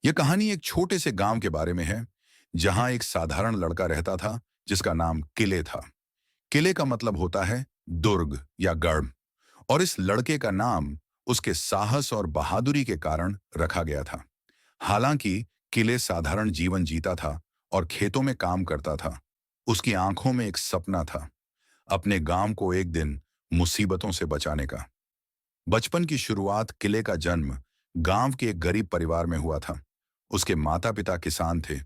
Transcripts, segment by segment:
यह कहानी एक छोटे से गांव के बारे में है, जहां एक साधारण लड़का रहता था, जिसका नाम किले था। किले का मतलब होता है दुर्ग या गढ़, और इस लड़के का नाम उसके साहस और बहादुरी के कारण रखा गया था। हालांकि किले साधारण जीवन जीता था और खेतों में काम करता था, उसकी आंखों में एक सपना था, अपने गांव को एक दिन मुसीबतों से बचाने का। बचपन की शुरुआत किले का जन्म गांव के एक गरीब परिवार में हुआ था। उसके माता पिता किसान थे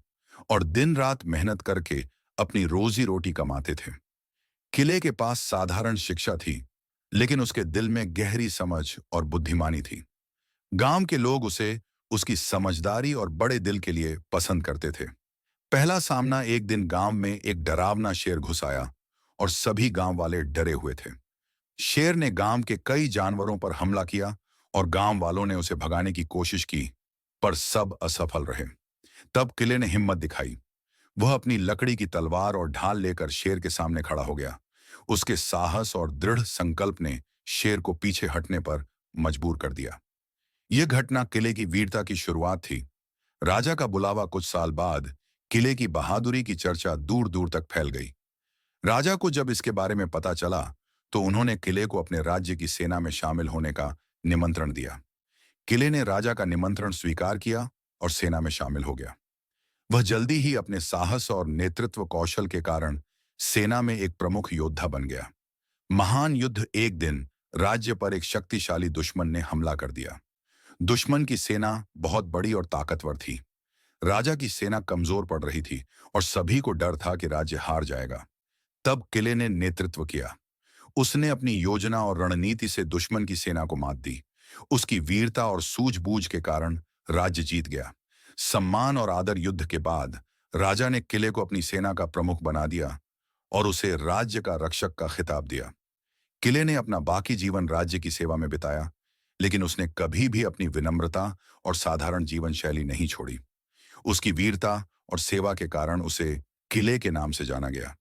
और दिन रात मेहनत करके अपनी रोजी रोटी कमाते थे। किले के पास साधारण शिक्षा थी, लेकिन उसके दिल में गहरी समझ और बुद्धिमानी थी। गांव के लोग उसे उसकी समझदारी और बड़े दिल के लिए पसंद करते थे। पहला सामना एक दिन गांव में एक डरावना शेर घुस आया और सभी गांव वाले डरे हुए थे। शेर ने गांव के कई जानवरों पर हमला किया और गांव वालों ने उसे भगाने की कोशिश की, पर सब असफल रहे। तब किले ने हिम्मत दिखाई। वह अपनी लकड़ी की तलवार और ढाल लेकर शेर के सामने खड़ा हो गया। उसके साहस और दृढ़ संकल्प ने शेर को पीछे हटने पर मजबूर कर दिया। यह घटना किले की वीरता की शुरुआत थी। राजा का बुलावा कुछ साल बाद किले की बहादुरी की चर्चा दूर दूर तक फैल गई। राजा को जब इसके बारे में पता चला, तो उन्होंने किले को अपने राज्य की सेना में शामिल होने का निमंत्रण दिया। किले ने राजा का निमंत्रण स्वीकार किया और सेना में शामिल हो गया। वह जल्दी ही अपने साहस और नेतृत्व कौशल के कारण सेना में एक प्रमुख योद्धा बन गया। महान युद्ध एक दिन राज्य पर एक शक्तिशाली दुश्मन ने हमला कर दिया। दुश्मन की सेना बहुत बड़ी और ताकतवर थी। राजा की सेना कमजोर पड़ रही थी और सभी को डर था कि राज्य हार जाएगा। तब किले ने नेतृत्व किया। उसने अपनी योजना और रणनीति से दुश्मन की सेना को मात दी। उसकी वीरता और सूझबूझ के कारण राज्य जीत गया। सम्मान और आदर युद्ध के बाद राजा ने किले को अपनी सेना का प्रमुख बना दिया और उसे राज्य का रक्षक का खिताब दिया। किले ने अपना बाकी जीवन राज्य की सेवा में बिताया, लेकिन उसने कभी भी अपनी विनम्रता और साधारण जीवन शैली नहीं छोड़ी। उसकी वीरता और सेवा के कारण उसे किले के नाम से जाना गया,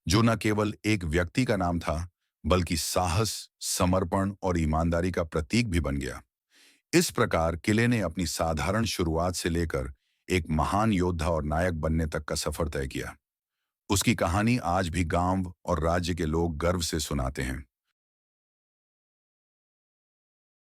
जो न केवल एक व्यक्ति का नाम था, बल्कि साहस, समर्पण और ईमानदारी का प्रतीक भी बन गया। इस प्रकार किले ने अपनी साधारण शुरुआत से लेकर एक महान योद्धा और नायक बनने तक का सफर तय किया। उसकी कहानी आज भी गांव और राज्य के लोग गर्व से सुनाते हैं।